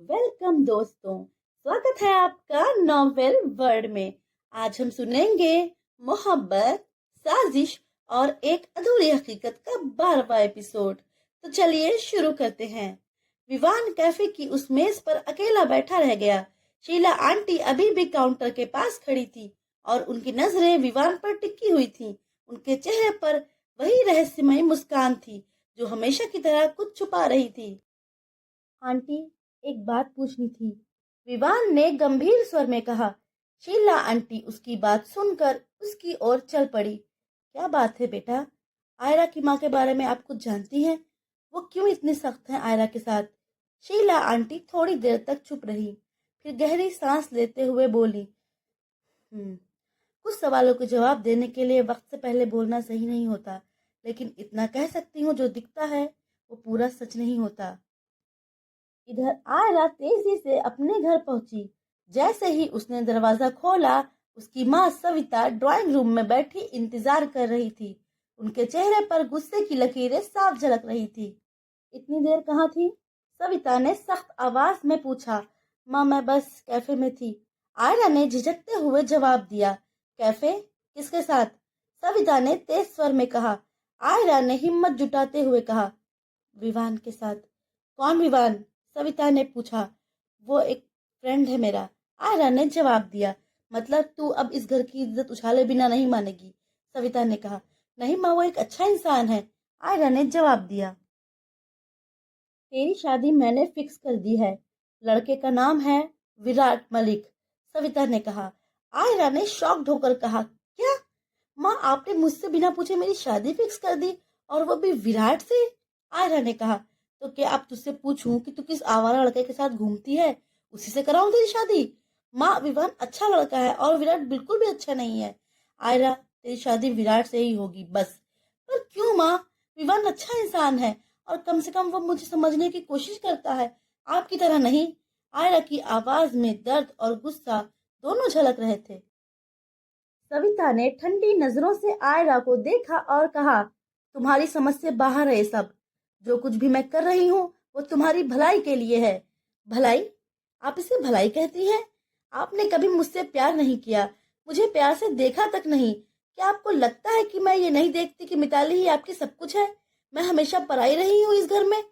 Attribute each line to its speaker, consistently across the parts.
Speaker 1: Welcome दोस्तों, स्वागत है आपका नॉवेल वर्ल्ड में। आज हम सुनेंगे मोहब्बत, साजिश और एक अधूरी हकीकत का 12वां एपिसोड। तो चलिए शुरू करते हैं। विवान कैफे की उस मेज पर अकेला बैठा रह गया। शीला आंटी अभी भी काउंटर के पास खड़ी थी और उनकी नजरें विवान पर टिकी हुई थी। उनके चेहरे पर वही रहस्यमय मुस्कान थी जो हमेशा की तरह कुछ छुपा रही थी। आंटी, एक बात पूछनी थी, विवान ने गंभीर स्वर में कहा। शीला आंटी उसकी बात सुनकर उसकी ओर चल पड़ी। क्या बात है बेटा? आयरा की माँ के बारे में आप कुछ जानती हैं? वो क्यों इतनी सख्त है आयरा के साथ? शीला आंटी थोड़ी देर तक चुप रही, फिर गहरी सांस लेते हुए बोली, कुछ सवालों के जवाब देने के लिए वक्त से पहले बोलना सही नहीं होता, लेकिन इतना कह सकती हूँ, जो दिखता है वो पूरा सच नहीं होता। इधर आयरा तेजी से अपने घर पहुंची। जैसे ही उसने दरवाजा खोला, उसकी माँ सविता ड्राइंग रूम में बैठी इंतजार कर रही थी। उनके चेहरे पर गुस्से की लकीरें साफ झलक रही थी। इतनी देर कहाँ थी? सविता ने सख्त आवाज में पूछा। माँ, मैं बस कैफे में थी, आयरा ने झिझकते हुए जवाब दिया। कैफे? किसके साथ? सविता ने तेज स्वर में कहा। आयरा ने हिम्मत जुटाते हुए कहा, विवान के साथ। कौन विवान? सविता ने पूछा। वो एक फ्रेंड है मेरा, आयरा ने जवाब दिया। मतलब तू अब इस घर की इज्जत उछाले बिना नहीं मानेगी? सविता ने कहा। नहीं माँ, वो एक अच्छा इंसान है, आयरा ने जवाब दिया। तेरी शादी मैंने फिक्स कर दी है, लड़के का नाम है विराट मलिक, सविता ने कहा। आयरा ने शॉक्ड होकर कहा, क्या माँ, आपने मुझसे बिना पूछे मेरी शादी फिक्स कर दी, और वो भी विराट से? आयरा ने कहा, तो क्या अब तुझसे पूछूं कि तू किस आवारा लड़के के साथ घूमती है, उसी से कराऊं तेरी शादी? माँ, विवान अच्छा लड़का है और विराट बिल्कुल भी अच्छा नहीं है। आयरा, तेरी शादी विराट से ही होगी बस। पर क्यों माँ? विवान अच्छा इंसान है और कम से कम वो मुझे समझने की कोशिश करता है, आपकी तरह नहीं। आयरा की आवाज में दर्द और गुस्सा दोनों झलक रहे थे। सविता ने ठंडी नजरों से आयरा को देखा और कहा, तुम्हारी समझ से बाहर है ये सब। जो कुछ भी मैं कर रही हूँ वो तुम्हारी भलाई के लिए है। भलाई? आप इसे भलाई कहती हैं? आपने कभी मुझसे प्यार नहीं किया, मुझे प्यार से देखा तक नहीं। क्या आपको लगता है कि मैं ये नहीं देखती कि मिताली ही आपकी सब कुछ है? मैं हमेशा पराई रही हूँ इस घर में।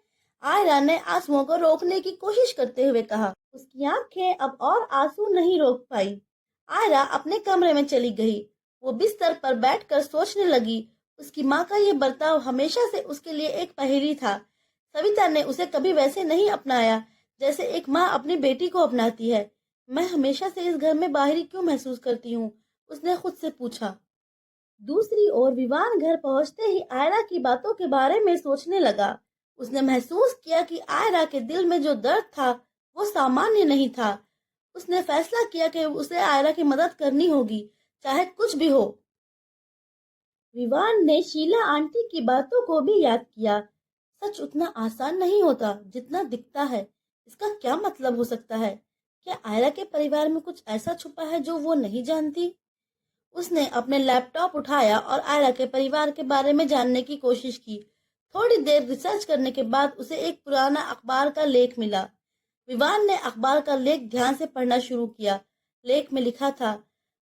Speaker 1: आयरा ने आंसुओं को रोकने की कोशिश करते हुए कहा। उसकी आंखें अब और आंसू नहीं रोक पाई। आयरा अपने कमरे में चली गई। वो बिस्तर पर बैठकर सोचने लगी। उसकी माँ का ये बर्ताव हमेशा से उसके लिए एक पहेली था। सविता ने उसे कभी वैसे नहीं अपनाया जैसे एक माँ अपनी बेटी को अपनाती है। मैं हमेशा से इस घर में बाहरी क्यों महसूस करती हूँ? उसने खुद से पूछा। दूसरी ओर विवान घर पहुंचते ही आयरा की बातों के बारे में सोचने लगा। उसने महसूस किया कि आयरा के दिल में जो दर्द था वो सामान्य नहीं था। उसने फैसला किया कि उसे आयरा की मदद करनी होगी, चाहे कुछ भी हो। विवान ने शीला आंटी की बातों को भी याद किया। सच उतना आसान नहीं होता जितना दिखता है। इसका क्या मतलब हो सकता है? क्या आयरा के परिवार में कुछ ऐसा छुपा है जो वो नहीं जानती? उसने अपने लैपटॉप उठाया और आयरा के परिवार के बारे में जानने की कोशिश की। थोड़ी देर रिसर्च करने के बाद उसे एक पुराना अखबार का लेख मिला। विवान ने अखबार का लेख ध्यान से पढ़ना शुरू किया। लेख में लिखा था,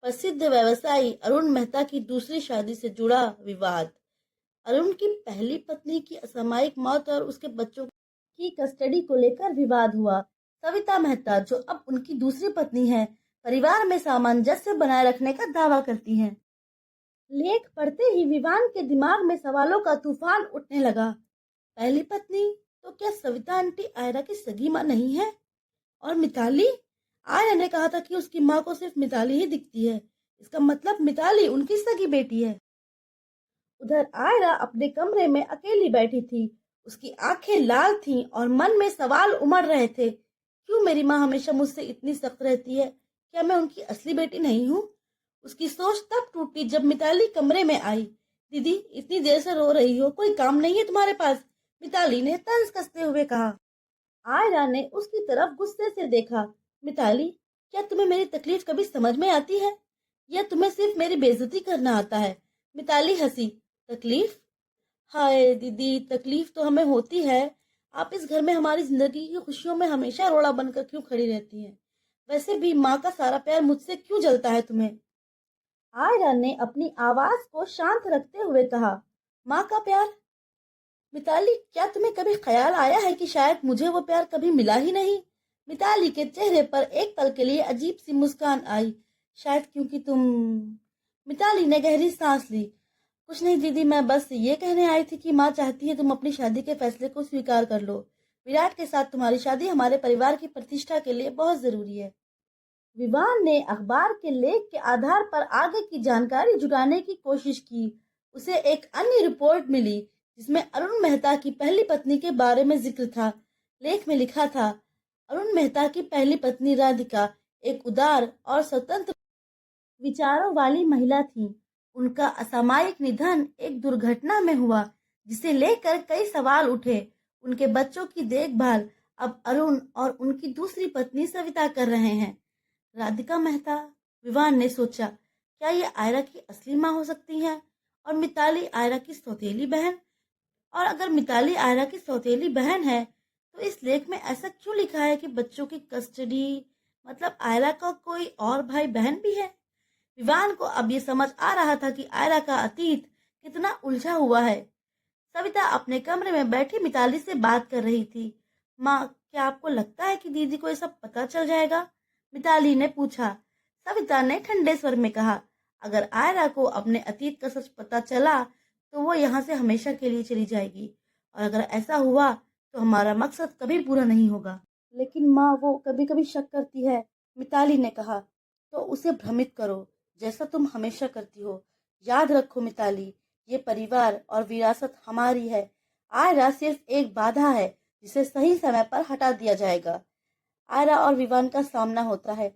Speaker 1: प्रसिद्ध व्यवसायी अरुण मेहता की दूसरी शादी से जुड़ा विवाद। अरुण की पहली पत्नी की असामयिक मौत और उसके बच्चों की कस्टडी को लेकर विवाद हुआ। सविता मेहता, जो अब उनकी दूसरी पत्नी है, परिवार में सामंजस्य बनाए रखने का दावा करती हैं। लेख पढ़ते ही विवान के दिमाग में सवालों का तूफान उठने लगा। पहली पत्नी? तो क्या सविता आंटी आयरा की सगी माँ नहीं है? और मिताली? आर्य ने कहा था कि उसकी माँ को सिर्फ मिताली ही दिखती है। इसका मतलब मिताली उनकी सगी बेटी है। उधर आयरा अपने कमरे में अकेली बैठी थी। उसकी आंखें लाल थीं और मन में सवाल उमड़ रहे थे। क्यों मेरी माँ हमेशा मुझसे इतनी सख्त रहती है? क्या मैं उनकी असली बेटी नहीं हूँ? उसकी सोच तब टूटी जब मिताली कमरे में आई। दीदी, इतनी देर से रो रही हो, कोई काम नहीं है तुम्हारे पास? मिताली ने तंज कसते हुए कहा। आयरा ने उसकी तरफ गुस्से से देखा। मिताली, क्या तुम्हें मेरी तकलीफ कभी समझ में आती है, या तुम्हें सिर्फ मेरी बेइज्जती करना आता है? मिताली हंसी। तकलीफ? हाय दीदी, तकलीफ तो हमें होती है। आप इस घर में हमारी जिंदगी की खुशियों में हमेशा रोड़ा बनकर क्यों खड़ी रहती हैं? वैसे भी माँ का सारा प्यार मुझसे क्यों जलता है तुम्हें? आयरा ने अपनी आवाज को शांत रखते हुए कहा, माँ का प्यार? मिताली, क्या तुम्हें कभी ख्याल आया है कि शायद मुझे वो प्यार कभी मिला ही नहीं? मिताली के चेहरे पर एक पल के लिए अजीब सी मुस्कान आई। शायद क्योंकि तुम... मिताली ने गहरी सांस ली। कुछ नहीं दीदी, मैं बस ये कहने आई थी कि माँ चाहती है तुम अपनी शादी के फैसले को स्वीकार कर लो। विराट के साथ तुम्हारी शादी हमारे परिवार की प्रतिष्ठा के लिए बहुत जरूरी है। विवान ने अखबार के लेख के आधार पर आगे की जानकारी जुटाने की कोशिश की। उसे एक अन्य रिपोर्ट मिली जिसमें अरुण मेहता की पहली पत्नी के बारे में जिक्र था। लेख में लिखा था, अरुण मेहता की पहली पत्नी राधिका एक उदार और स्वतंत्र विचारों वाली महिला थी। उनका असामयिक निधन एक दुर्घटना में हुआ, जिसे लेकर कई सवाल उठे। उनके बच्चों की देखभाल अब अरुण और उनकी दूसरी पत्नी सविता कर रहे हैं। राधिका मेहता, विवान ने सोचा, क्या ये आयरा की असली माँ हो सकती है और मिताली आयरा की सौतेली बहन? और अगर मिताली आयरा की सौतेली बहन है तो इस लेख में ऐसा क्यों लिखा है कि बच्चों की कस्टडी, मतलब आयरा का कोई और भाई बहन भी है? विवान को अब ये समझ आ रहा था कि आयरा का अतीत कितना उलझा हुआ है। सविता अपने कमरे में बैठी मिताली से बात कर रही थी। माँ, क्या आपको लगता है कि दीदी को ये सब पता चल जाएगा? मिताली ने पूछा। सविता ने ठंडे स्वर में कहा, अगर आयरा को अपने अतीत का सच पता चला तो वो यहाँ से हमेशा के लिए चली जाएगी, और अगर ऐसा हुआ तो हमारा मकसद कभी पूरा नहीं होगा। लेकिन माँ, वो कभी कभी शक करती है, मिताली ने कहा। तो उसे भ्रमित करो, जैसा तुम हमेशा करती हो। याद रखो मिताली, ये परिवार और विरासत हमारी है। आयरा सिर्फ एक बाधा है जिसे सही समय पर हटा दिया जाएगा। आयरा और विवान का सामना होता है।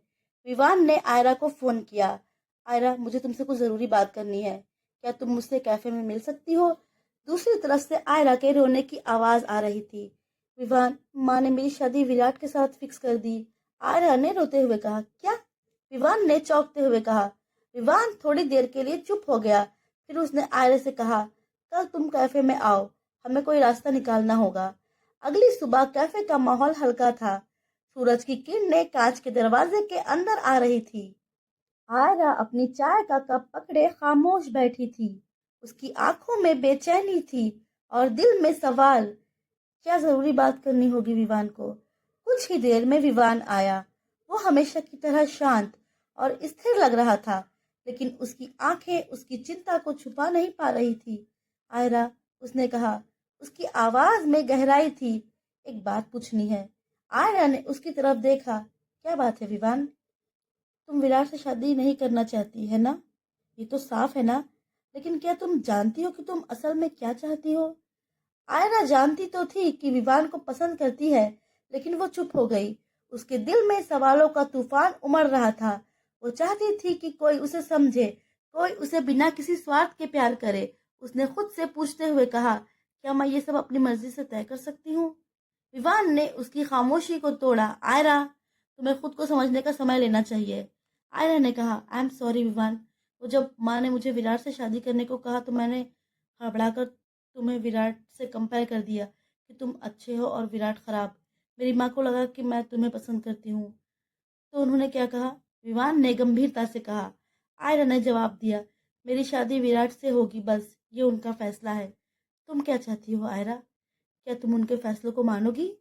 Speaker 1: विवान ने आयरा को फोन किया। आयरा, मुझे तुमसे कुछ जरूरी बात करनी है। क्या तुम मुझसे कैफे में मिल सकती हो? दूसरी तरफ से आयरा के रोने की आवाज आ रही थी। विवान, माँ ने मेरी शादी विराट के साथ फिक्स कर दी। आयरा ने रोते हुए कहा। क्या? विवान ने चौंकते हुए कहा। विवान थोड़ी देर के लिए चुप हो गया। फिर उसने आयरा से कहा, कल तुम कैफे में आओ, हमें कोई रास्ता निकालना होगा। अगली सुबह कैफे का माहौल हल्का था। सूरज की किरणें कांच के दरवाजे के अंदर आ रही थी। आयरा अपनी चाय का कप पकड़े खामोश बैठी थी। उसकी आंखों में बेचैनी थी और दिल में सवाल। क्या जरूरी बात करनी होगी विवान को? कुछ ही देर में विवान आया। वो हमेशा की तरह शांत और स्थिर लग रहा था, लेकिन उसकी आंखें उसकी चिंता को छुपा नहीं पा रही थी। आयरा, उसने कहा। उसकी आवाज में गहराई थी। एक बात पूछनी है। आयरा ने उसकी तरफ देखा। क्या बात है विवान? तुम विराट से शादी नहीं करना चाहती है ना? ये तो साफ है ना? लेकिन क्या तुम जानती हो कि तुम असल में क्या चाहती हो? आयरा जानती तो थी कि विवान को पसंद करती है, लेकिन वो चुप हो गई। उसके दिल में सवालों का तूफान उमड़ रहा था। वो चाहती थी कि कोई उसे समझे, कोई उसे बिना किसी स्वार्थ के प्यार करे। उसने खुद से पूछते हुए कहा, क्या मैं ये सब अपनी मर्जी से तय कर सकती हूँ? विवान ने उसकी खामोशी को तोड़ा। आयरा, तुम्हें खुद को समझने का समय लेना चाहिए। आयरा ने कहा, आई एम सॉरी विवान। वो जब माँ ने मुझे विराट से शादी करने को कहा तो मैंने हड़बड़ाकर तुम्हें विराट से कंपेयर कर दिया कि तुम अच्छे हो और विराट खराब। मेरी माँ को लगा कि मैं तुम्हें पसंद करती हूँ। तो उन्होंने क्या कहा? विवान ने गंभीरता से कहा। आयरा ने जवाब दिया, मेरी शादी विराट से होगी, बस ये उनका फैसला है। तुम क्या चाहती हो आयरा? क्या तुम उनके फैसलों को मानोगी?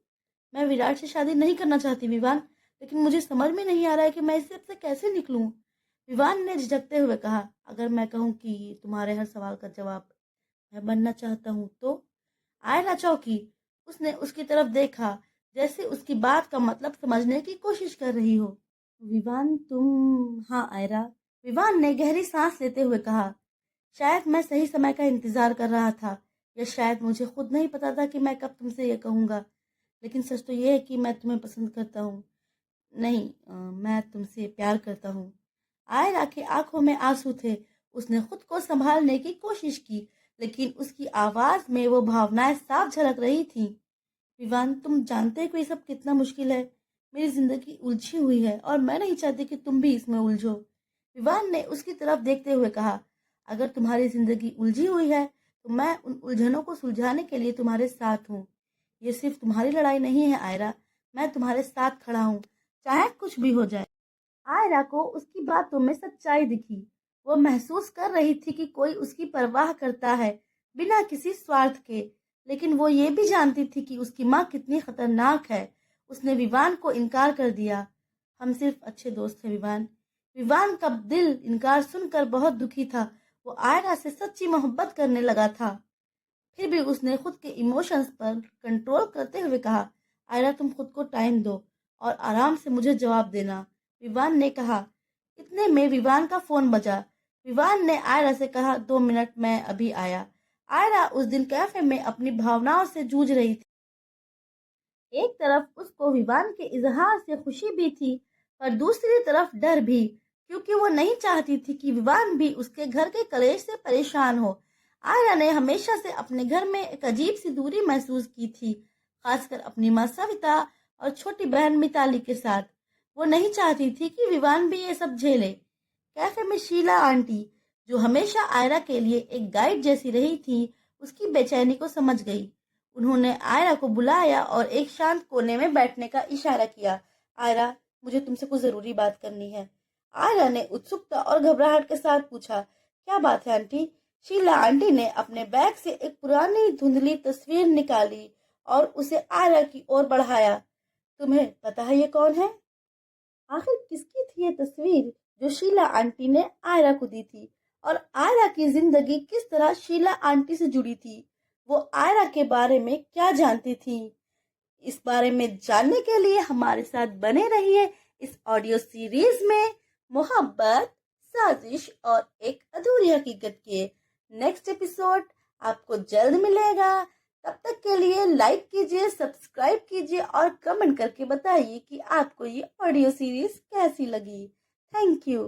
Speaker 1: मैं विराट से शादी नहीं करना चाहती विवान, लेकिन मुझे समझ में नहीं आ रहा है कि मैं इस सब से कैसे निकलूं। विवान ने झिझकते हुए कहा, अगर मैं कहूँ कि तुम्हारे हर सवाल का जवाब मैं बनना चाहता हूँ तो? आयरा चौंकी। उसने उसकी तरफ देखा, जैसे उसकी बात का मतलब समझने की कोशिश कर रही हो। विवान, तुम... हाँ आयरा, विवान ने गहरी सांस लेते हुए कहा। शायद मैं सही समय का इंतजार कर रहा था, या शायद मुझे खुद नहीं पता था कि मैं कब तुमसे ये कहूँगा। लेकिन सच तो ये है कि मैं तुम्हें पसंद करता हूँ। नहीं, मैं तुमसे प्यार करता हूँ। आयरा की आंखों में आंसू थे। उसने खुद को संभालने की कोशिश की, लेकिन उसकी आवाज में वो भावनाएं साफ झलक रही थी। विवान, तुम जानते हो ये सब कितना मुश्किल है। मेरी जिंदगी उलझी हुई है और मैं नहीं चाहती कि तुम भी इसमें उलझो। विवान ने उसकी तरफ देखते हुए कहा, अगर तुम्हारी जिंदगी उलझी हुई है तो मैं उन उलझनों को सुलझाने के लिए तुम्हारे साथ हूँ। ये सिर्फ तुम्हारी लड़ाई नहीं है आयरा, मैं तुम्हारे साथ खड़ा हूँ, चाहे कुछ भी हो जाए। आयरा को उसकी बातों में सच्चाई दिखी। वो महसूस कर रही थी कि कोई उसकी परवाह करता है, बिना किसी स्वार्थ के। लेकिन वो ये भी जानती थी कि उसकी माँ कितनी खतरनाक है। उसने विवान को इनकार कर दिया। हम सिर्फ अच्छे दोस्त हैं विवान। विवान का दिल इनकार सुनकर बहुत दुखी था। वो आयरा से सच्ची मोहब्बत करने लगा था। फिर भी उसने खुद के इमोशंस पर कंट्रोल करते हुए कहा, आयरा तुम खुद को टाइम दो और आराम से मुझे जवाब देना। विवान ने कहा। इतने में विवान का फोन बजा। विवान ने आयरा से कहा, 2 मिनट मैं अभी आया। आयरा उस दिन कैफे में अपनी भावनाओं से जूझ रही थी। एक तरफ उसको विवान के इजहार से खुशी भी थी, पर दूसरी तरफ डर भी, क्योंकि वो नहीं चाहती थी कि विवान भी उसके घर के कलेश से परेशान हो। आयरा ने हमेशा से अपने घर में एक अजीब सी दूरी महसूस की थी, खासकर अपनी माँ सविता और छोटी बहन मिताली के साथ। वो नहीं चाहती थी कि विवान भी ये सब झेले। कैफे में शीला आंटी, जो हमेशा आयरा के लिए एक गाइड जैसी रही थी, उसकी बेचैनी को समझ गई। उन्होंने आयरा को बुलाया और एक शांत कोने में बैठने का इशारा किया। आयरा, मुझे तुमसे कुछ जरूरी बात करनी है। आयरा ने उत्सुकता और घबराहट के साथ पूछा, क्या बात है आंटी? शीला आंटी ने अपने बैग से एक पुरानी धुंधली तस्वीर निकाली और उसे आयरा की ओर बढ़ाया। तुम्हें पता है ये कौन है? आखिर किसकी थी ये तस्वीर जो शीला आंटी ने आयरा को दी थी? और आयरा की जिंदगी किस तरह शीला आंटी से जुड़ी थी? वो आयरा के बारे में क्या जानती थी? इस बारे में जानने के लिए हमारे साथ बने रहिए इस ऑडियो सीरीज में मोहब्बत, साजिश और एक अधूरी हकीकत के। नेक्स्ट एपिसोड आपको जल्द मिलेगा। तब तक के लिए लाइक कीजिए, सब्सक्राइब कीजिए और कमेंट करके बताइए कि आपको ये ऑडियो सीरीज कैसी लगी। Thank you.